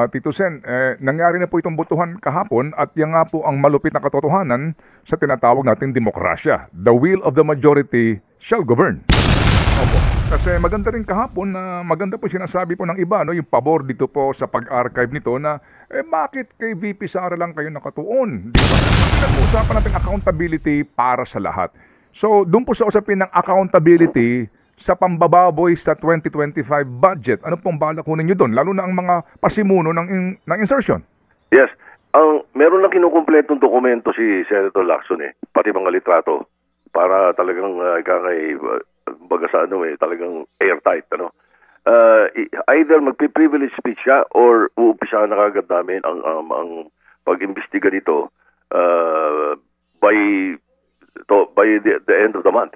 Tito Sen, nangyari na po itong botohan kahapon at yan nga po ang malupit na katotohanan sa tinatawag nating demokrasya. The will of the majority shall govern. Opo. Kasi maganda rin kahapon na maganda po sinasabi po ng iba, no, yung pabor dito po sa pag-archive nito na bakit kay VP Sara lang kayo nakatuon? Di ba? Pinag-uusapan natin accountability para sa lahat. So, doon po sa usapin ng accountability sa pambababoy sa 2025 budget. Ano pong balak ho ninyo doon? Lalo na ang mga pasimuno ng insertion. Yes. Meron lang kinukumpletong dokumento si Senator Lacson pati mga litrato para talagang baga sa talagang airtight. Either magpi-privilege speech siya or uupisa na kagad namin ang pag-imbestiga nito by the end of the month.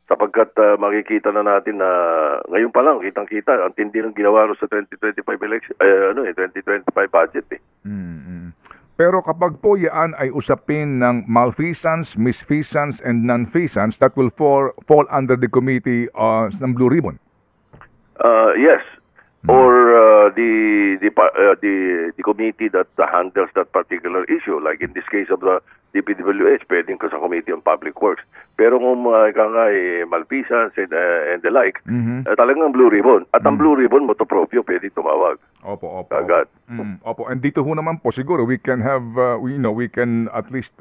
Sapagkat makikita na natin na ngayon pa lang kitang-kita ang tindi ng ginawa sa 2025 election 2025 budget Pero kapag po yan ay usapin ng malfeasance, misfeasance and nonfeasance, that will fall under the committee ng Blue Ribbon. Yes. Or the committee that handles that particular issue, like in this case of the DPWH, pwedeng ko sa Committee on Public Works. Pero kung malfeasance and the like, talagang Blue Ribbon. At ang Blue Ribbon, motopropyo, pwede tumawag. Opo. Agad. Opo. And dito ho naman po, siguro, we can have, we can at least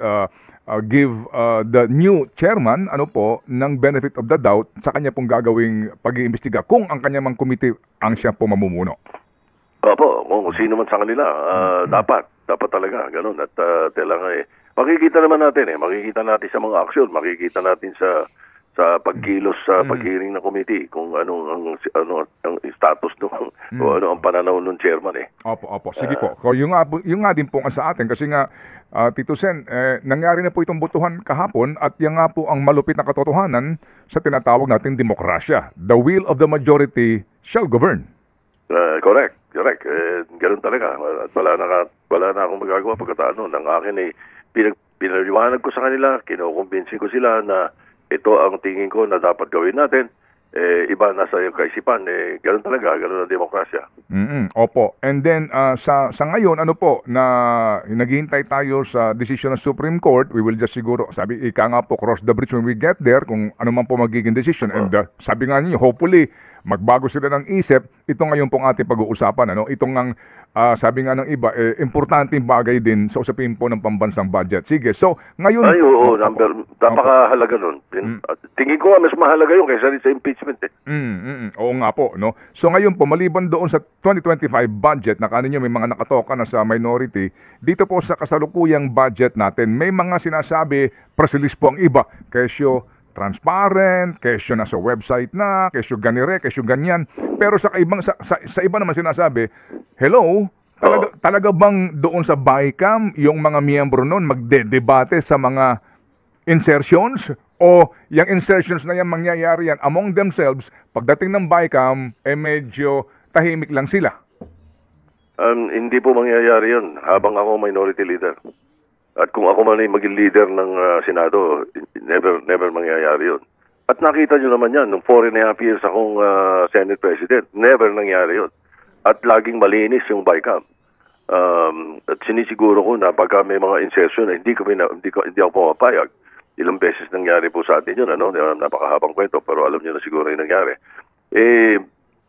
give the new chairman, ng benefit of the doubt sa kanya pong gagawing pag-iimbestiga kung ang kanya mang committee ang siya po mamumuno. Opo, kung sino man sa kanila, dapat talaga, ganun. At makikita naman natin makikita natin sa mga aksyon, makikita natin sa pagkilos sa pag-hearing ng committee kung ang status kung ano ang pananaw ng chairman Opo. Sige po. Yung nga din po sa atin kasi nga Tito Sen, nangyari na po itong botohan kahapon at yan nga po ang malupit na katotohanan sa tinatawag nating demokrasya. The will of the majority shall govern. Correct. Ganun talaga. Wala na akong magagawa pagkatano ng akin pinaliwanag ko sa kanila, kinukumbinsin ko sila na ito ang tingin ko na dapat gawin natin. Iba nasa yung kaisipan, ganun talaga, ganun ang demokrasya. Opo. And then, sa ngayon, na naghihintay tayo sa decision ng Supreme Court, we will just siguro, sabi, ika nga po, cross the bridge when we get there, kung ano man po magiging decision. And sabi nga niyo, hopefully, magbago sila ng isip. Ito ngayon pong ating pag-uusapan. Itong ang, sabi nga ng iba, importanteng bagay din sa usapin po ng pambansang budget. Sige, so ngayon... napakahalaga nun. Tingin ko nga, mas mahalaga yun kaysa rin sa impeachment. Oo nga po. So ngayon po, maliban doon sa 2025 budget, na kaninyo may mga nakatoka na sa minority, dito po sa kasalukuyang budget natin, may mga sinasabi, press release po ang iba, kesyo transparent, kesyo na sa website na, kesyo ganire, kesyo ganyan. Pero sa iba naman sinasabi, hello, talaga bang doon sa BICAM yung mga miyembro noon magdedebate sa mga insertions? O yung insertions na yan mangyayari yan among themselves, pagdating ng BICAM, medyo tahimik lang sila? Hindi po mangyayari yun habang ako minority leader. At kung ako man ay maging leader ng Senado, never mangyayari yun. At nakita nyo naman yan, nung 4.5 years akong Senate President, never nangyari yun. At laging malinis yung BICAM. At sinisiguro ko na pagka may mga insertion, hindi ako pumapayag. Ilang beses nangyari po sa atin yun, napakahabang kwento, pero alam nyo na siguro yung nangyari.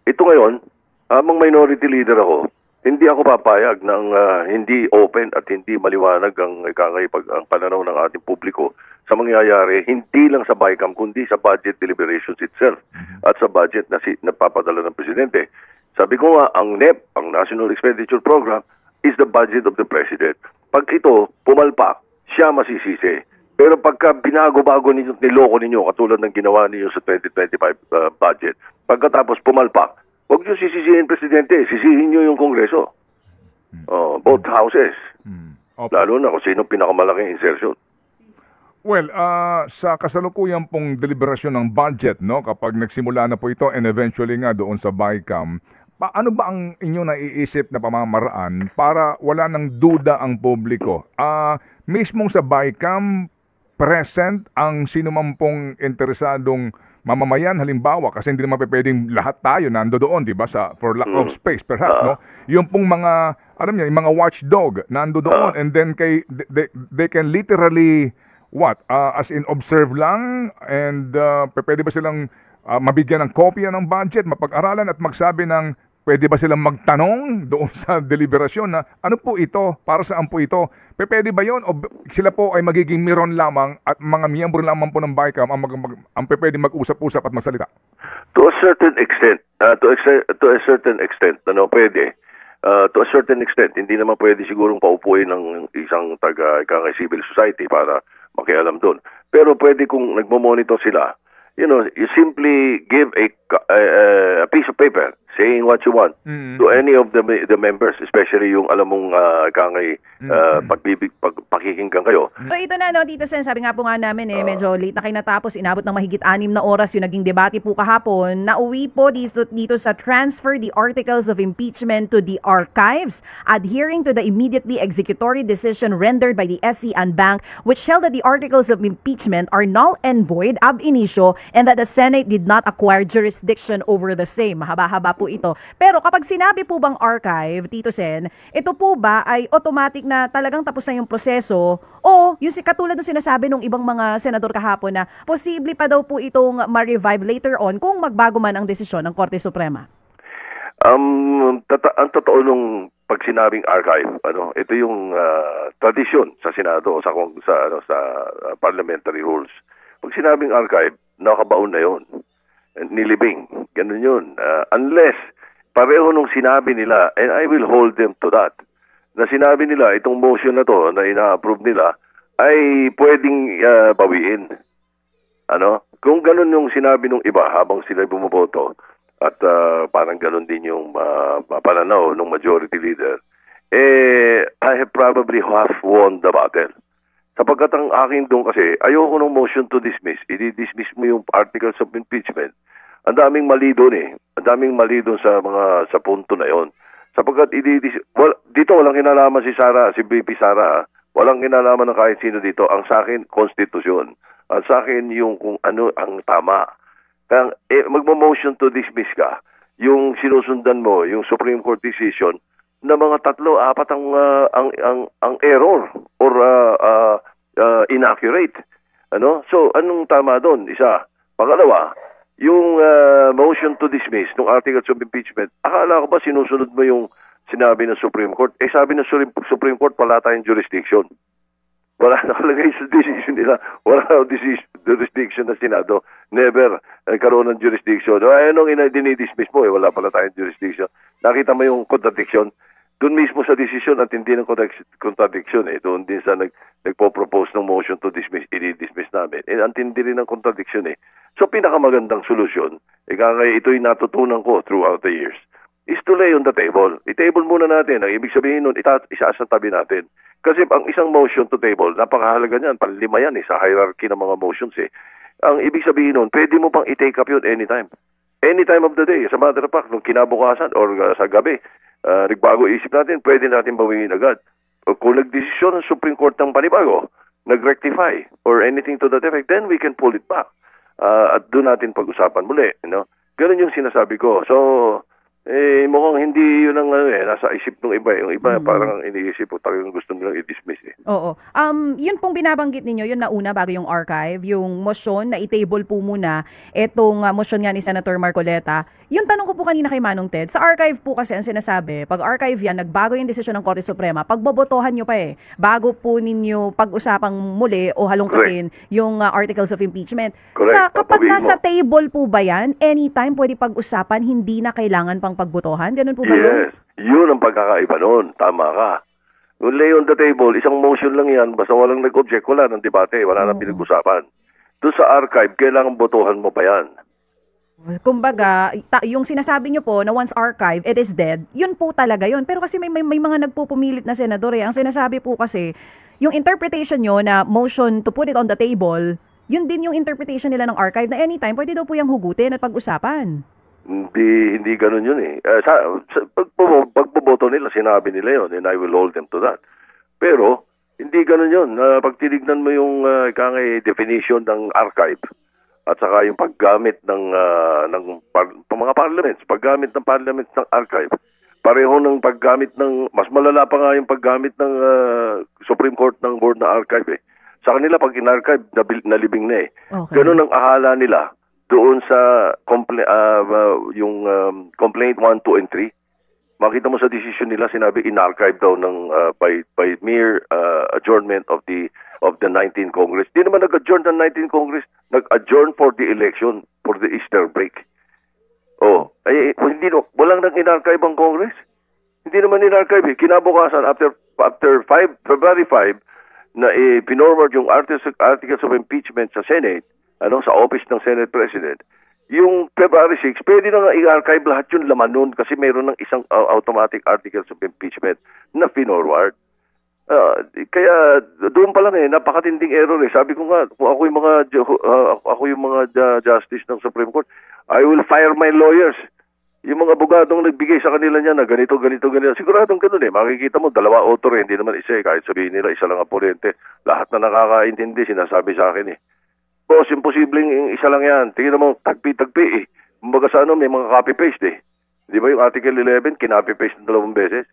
Ito ngayon, habang minority leader ako, hindi ako papayag ng hindi open at hindi maliwanag ang pananaw ng ating publiko sa mangyayari, hindi lang sa BICAM, kundi sa budget deliberations itself at sa budget na napapadala ng Presidente. Sabi ko nga, ang NEP, ang National Expenditure Program, is the budget of the President. Pag ito, pumalpak, siya masisisi. Pero pagka binago-bago ninyo, niloko ninyo, katulad ng ginawa ninyo sa 2025 budget, pagkatapos pumalpak, huwag nyo sisisihin Presidente, sisihin nyo yung Kongreso. Both houses. Lalo na kung sino pinakamalaking insertion. Well, sa kasalukuyang pong deliberasyon ng budget, kapag nagsimula na po ito and eventually nga doon sa BICAM, ano ba ang inyong naiisip na pamamaraan para wala ng duda ang publiko? Mismong sa BICAM, present ang sino man pong interesadong mamamayan halimbawa, kasi hindi naman pwedeng lahat tayo nando doon, 'di ba, sa for lack of space perhaps, no? Yung pong mga alam niyo, yung mga watchdog nando doon, and then they can literally as in observe lang, and pwede ba silang mabigyan ng kopya ng budget, mapag-aralan at magsabi ng pwede ba silang magtanong doon sa deliberasyon na ano po ito, para saan po ito? Pwede ba yon, o sila po ay magiging miron lamang at mga miyembro lamang po ng BICAM ang pwede mag-usap-usap at magsalita? To a certain extent, to a certain extent, pwede. To a certain extent, hindi naman pwede sigurong paupuin ng isang civil society para makialam doon. Pero pwede kung nagmo-monitor sila, you simply give a piece of paper saying what you want to any of the members, especially yung alam mong pakikinggan kayo. So ito na, no, Tito Sen, sabi nga po nga namin medyo late na kayo natapos, inabot ng mahigit 6 na oras yung naging debate po kahapon. Nauwi po dito sa transfer the articles of impeachment to the archives, adhering to the immediately executory decision rendered by the SC and Bank, which held that the articles of impeachment are null and void ab initio and that the Senate did not acquire jurisdiction over the same. Mahaba-haba po ito. Pero kapag sinabi po bang archive, Tito Sen, ito po ba ay automatic na talagang tapos na yung proseso, o yung katulad ng sinasabi ng ibang mga senador kahapon na posible pa daw po itong ma-revive later on kung magbago man ang desisyon ng Korte Suprema? Ang totoo nung pag sinabing archive, ito yung tradisyon sa Senado o sa parliamentary rules. Pag sinabing archive, nakabaon na yon, nilibing, ganun yun. Unless pareho nung sinabi nila, and I will hold them to that, na sinabi nila itong motion na to na ina-approve nila ay pwedeng bawiin. Kung ganun yung sinabi nung iba habang sila bumoboto, at parang ganun din yung pananaw ng majority leader, I have probably half won the battle. Sapagkat ang akin doon kasi, ayoko ng motion to dismiss. I-dismiss mo yung articles of impeachment. Ang daming mali doon Ang daming mali doon sa punto na yon. Sapagkat dito walang kinalaman si VP Sara. Walang kinalaman ng kahit sino dito. Ang sa akin, konstitusyon. Ang sa akin, yung kung ano ang tama. Kaya magmo-motion to dismiss ka. Yung sinusundan mo, yung Supreme Court decision, na mga 3-4 ang error or inaccurate. So anong tama doon? Isa. Pangalawa, yung motion to dismiss ng articles of impeachment, akala ko ba sinusunod mo yung sinabi ng Supreme Court? Sabi ng Supreme Court, wala tayong jurisdiction. Wala nakalagay sa decision nila. Wala jurisdiction na Senado. Never nagkaroon ng jurisdiction. Anong dinidismiss mo? Wala pala tayong jurisdiction. Nakita mo yung contradiction? Doon mismo sa decision at hindi ng contradiction. Doon din sa nagpo-propose ng motion to dismiss, i-dismiss namin. Antindi rin ng contradiction. So pinakamagandang solusyon, ito'y natutunan ko throughout the years, is to lay on the table. I-table muna natin. Ang ibig sabihin nun, isasasabi natin. Kasi ang isang motion to table, napakahalaga niyan, panlima yan sa hierarchy ng mga motions. Ang ibig sabihin nun, pwede mo pang i-take up yun anytime. Any time of the day. Sa matter of fact, nung kinabukasan or sa gabi, nagbago isip natin, pwede natin bawiin agad. Kung nagdesisyon ng Supreme Court ng panibago, nag-rectify or anything to that effect, then we can pull it back. At doon natin pag-usapan muli. Ganun yung sinasabi ko. So, mukhang hindi yun ang nasa isip ng iba. Yung iba parang iniisip po talagang gusto nilang i-dismiss. Oo. Yun pong binabanggit ninyo, yun nauna bago yung archive, yung motion na i-table po muna itong motion nga ni Senator Marcoleta. Yung tanong ko po kanina kay Manong Ted, sa archive po kasi ang sinasabi, pag archive yan, nagbago yung desisyon ng Korte Suprema, pagbobotohan nyo pa bago po ninyo pag-usapang muli o halongkatin yung articles of impeachment. Correct. Kapag nasa table po ba yan, anytime pwede pag-usapan, hindi na kailangan pang pagbotohan? Ganun po ba yun? Yes. Yun ang pagkakaiba nun. Tama ka. Kung lay on the table, isang motion lang yan, basta walang nag-object, wala ng debate, wala nang pinag-usapan. Doon sa archive, kailangan botohan mo pa yan. Kumbaga, yung sinasabi nyo po na once archive, it is dead, yun po talaga yun. Pero kasi may mga nagpupumilit na senador Ang sinasabi po kasi, yung interpretation nyo na motion to put it on the table, yun din yung interpretation nila ng archive na anytime, pwede daw po yung hugutin at pag-usapan. Hindi ganun yun pagboboto nila, sinabi nila yun, and I will hold them to that. Pero, hindi ganun yun. Pag tinignan mo yung definition ng archive, at saka yung paggamit mga parliaments, paggamit ng parliaments ng archive, pareho ng paggamit ng, mas malala pa nga yung paggamit ng Supreme Court ng Board na archive eh. Sa kanila, pag in-archive, nalibing na eh. Okay. Ganun ang ahala nila doon sa complaint 1, 2, and 3. Makita mo sa decision nila, sinabi in-archive daw ng by mere adjournment of the 19th Congress. Di naman nag-adjourn ng 19th Congress, nag-adjourn for the election, for the Easter break. Oh, ay hindi no, walang nang in-archive ang Congress. Hindi naman in-archive eh. Kinabukasan after February 5 na pinorward yung articles of impeachment sa Senate, sa office ng Senate President. Yung February 6, pwede na nga i-archive lahat yung laman nun kasi mayroon ng isang automatic articles of impeachment na pinorward. Kaya doon pa lang napakatinding error eh. Sabi ko nga, kung ako yung mga justice ng Supreme Court, I will fire my lawyers. Yung mga abogadong nagbigay sa kanila niya na ganito. Siguradong ganun eh. Makikita mo, 2 author eh. Hindi naman isa eh. Kahit sabihin nila, isa lang ang ponente. Lahat na nakakaintindi, sinasabi sa akin eh. Boss, imposibleng isa lang yan. Tingnan mo, tagpi-tagpi eh. Kumbaga sa may mga copy-paste eh. Di ba yung Article 11, kinapi-paste ng 2 beses?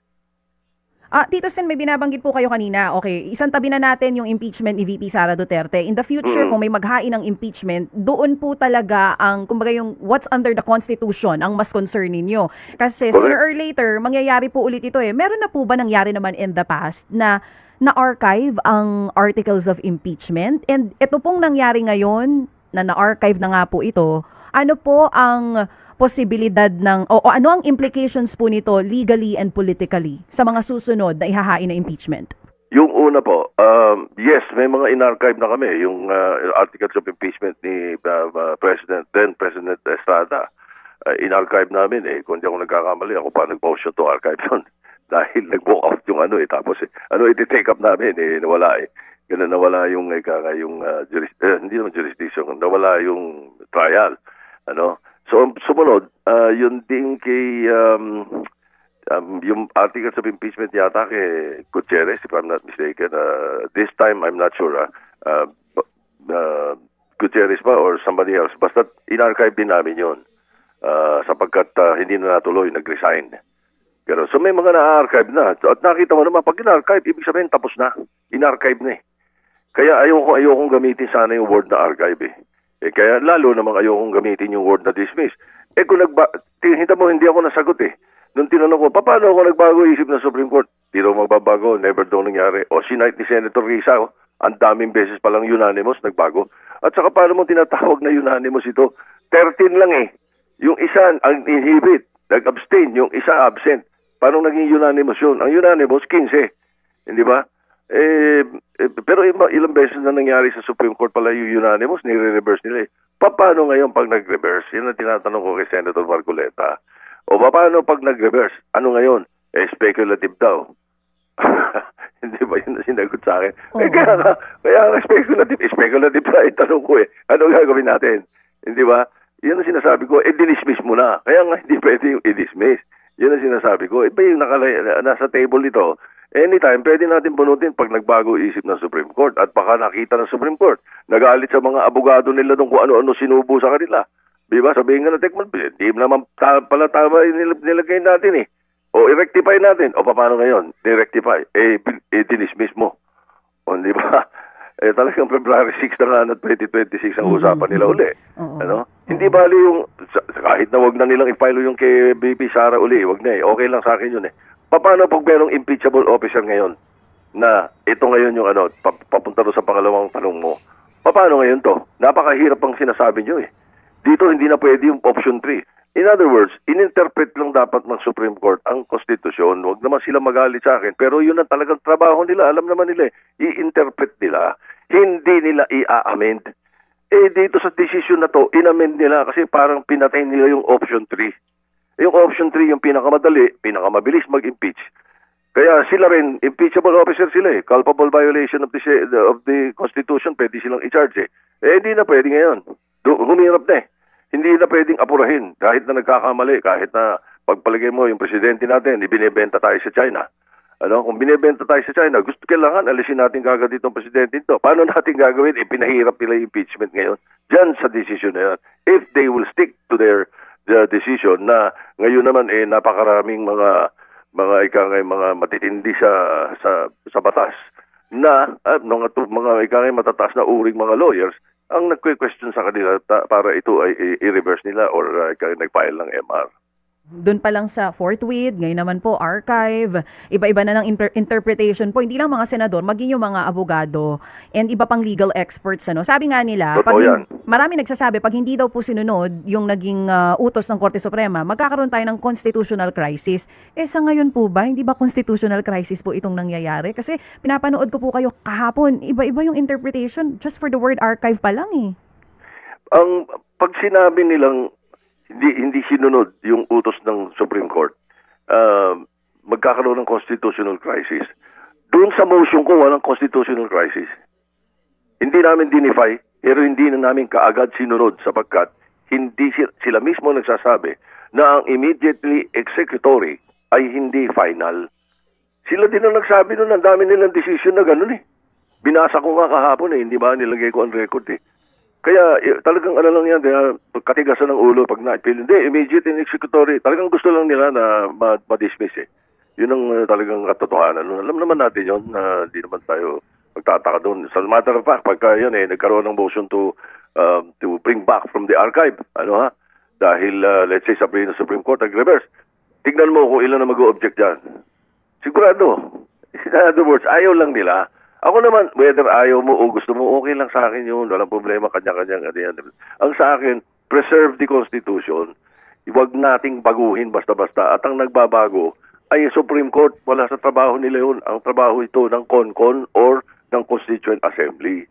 Tito Sen, may binabanggit po kayo kanina. Okay, isang tabi na natin yung impeachment ni VP Sara Duterte. In the future, kung may maghain ng impeachment, doon po talaga ang, kumbaga yung what's under the Constitution ang mas concern ninyo. Kasi sooner or later, mangyayari po ulit ito eh. Meron na po ba nangyari naman in the past na na-archive ang articles of impeachment? And ito pong nangyari ngayon, na na-archive na nga po ito, ano po ang posibilidad ng, o ano ang implications po nito legally and politically sa mga susunod na ihahain na impeachment? Yung una po, yes, may mga in-archive na kami, yung articles of impeachment ni President Estrada. In-archive namin eh, kung di ako nagkakamali, ako pa nag-motion to archive yun. Dahil nag-walk out yung tapos iti-take up namin nawala eh. Ganun nawala yung, hindi naman jurisdiction, nawala yung trial, So, sumunod, yun din kay, yung articles of impeachment yata kay Gutierrez, if I'm not mistaken. This time, I'm not sure. Gutierrez ba or somebody else. Basta in-archive din namin yun. Sapagkat hindi na natuloy, nag-resign. Pero, so may mga na-archive na. At nakita mo naman, pag in-archive, ibig sabihin tapos na. In-archive na eh. Kaya ayokong gamitin sana yung word na archive eh. Kaya lalo namang ayokong gamitin yung word na dismiss. Kung hinta mo, hindi ako nasagot eh. Nung tinanong ko, paano ako nagbago isip ng Supreme Court? Di daw magbabago, never daw nangyari. O sinight ni Senator Risa, ang daming beses palang unanimous, nagbago. At saka paano mo tinatawag na unanimous ito? 13 lang eh. Yung isa ang inhibit, nag-abstain, yung isa absent. Paano naging unanimous yun? Ang unanimous, 15. Hindi ba? Pero ilang beses na nangyari sa Supreme Court pala yung unanimous, nire-reverse nila eh. Paano ngayon pag nag-reverse? Yan ang tinatanong ko kay Senator Marcoleta. O paano pag nag-reverse? Ano ngayon? Speculative daw. Hindi ba yun na sinagot sa akin? Kaya speculative pa itanong ko eh. Ano gagawin natin? Hindi ba? Yan ang sinasabi ko, dinismiss mo na. Kaya nga hindi pwede yung i-dismiss. Yan ang sinasabi ko. Iba yung nasa table nito, anytime, pwede natin bunutin pag nagbago isip ng Supreme Court at baka nakita ng Supreme Court. Nagalit sa mga abogado nila kung ano-ano sinubo sa kanila. Diba? Sabihin nga na, hindi naman pala tama nilagay natin eh. O i-rectify natin. O paano ngayon? Di-rectify. Dinismiss mo. O di ba? Talagang February 6 na nga 2026 ang usapan nila uli. Hindi bali yung, kahit na wag na nilang i-file yung kay BP Sara uli, wag na eh. Okay lang sa akin yun eh. Paano pag merong impeachable officer ngayon na ito ngayon yung papunta doon sa pangalawang tanong mo? Paano ngayon to? Napakahirap ang sinasabi nyo eh. Dito hindi na pwede yung option 3. In other words, in-interpret lang dapat ng Supreme Court ang Constitution. Huwag naman sila magalit sa akin. Pero yun ang talagang trabaho nila. Alam naman nila eh. I-interpret nila. Hindi nila i-amend. Dito sa decision na to, in-amend nila kasi parang pinatay nila yung option 3. Yung option 3 yung pinakamadali, pinakamabilis mag-impeach. Kaya sila rin, impeachable officer sila eh. Culpable violation of the Constitution, pwede silang i-charge eh. Hindi na pwede ngayon. Humirap na eh. Hindi na pwedeng apurahin kahit na nagkakamali, kahit na pagpalagay mo yung presidente natin, ibinebenta tayo sa China. Kung binebenta tayo sa China, kailangan alisin natin kagad itong presidente ito. Paano natin gagawin? Pinahirap nila yung impeachment ngayon. Diyan sa decision na yan. If they will stick to their decision na ngayon naman napakaraming mga matitindi sa batas na mga matataas na uring mga lawyers ang nagque-question sa kanila para ito ay i-reverse nila or nag-file ng MR. Doon pa lang sa forthwith, ngayon naman po archive, iba-iba na ng interpretation po, hindi lang mga senador, maging yung mga abogado and iba pang legal experts. Sabi nga nila, marami nagsasabi, pag hindi daw po sinunod yung naging utos ng Korte Suprema, magkakaroon tayo ng constitutional crisis. Sa ngayon po ba, hindi ba constitutional crisis po itong nangyayari? Kasi pinapanood ko po kayo kahapon, iba-iba yung interpretation just for the word archive pa lang Ang pag sinabi nilang hindi sinunod yung utos ng Supreme Court, magkakaroon ng constitutional crisis. Doon sa motion ko, walang constitutional crisis. Hindi namin dinify, pero hindi na namin kaagad sinunod sapagkat hindi sila mismo nagsasabi na ang immediately executory ay hindi final. Sila din ang nagsabi noon, ang dami nilang decision na ganun Binasa ko nga kahapon hindi ba nilagay ko ang record Kaya talagang lang yan, katigasan ng ulo pag na-appeal. Hindi, immediate and executory. Talagang gusto lang nila na ma-dismiss Yun ang talagang katotohanan. Alam naman natin yun na hindi naman tayo magtataka doon. Sa matter of fact, pagka yun nagkaroon ng motion to bring back from the archive. Dahil let's say sabihin ng Supreme Court nag-reverse. Tignan mo kung ilan na mag-o-object dyan. Sigurado. In other words, ayaw lang nila. Ako naman, whether ayaw mo o gusto mo, okay lang sa akin yun. Walang problema, kanya-kanyang. Ang sa akin, preserve the Constitution. Huwag nating baguhin basta-basta. At ang nagbabago ay Supreme Court. Wala sa trabaho nila yun. Ang trabaho ito ng CONCON or ng Constituent Assembly.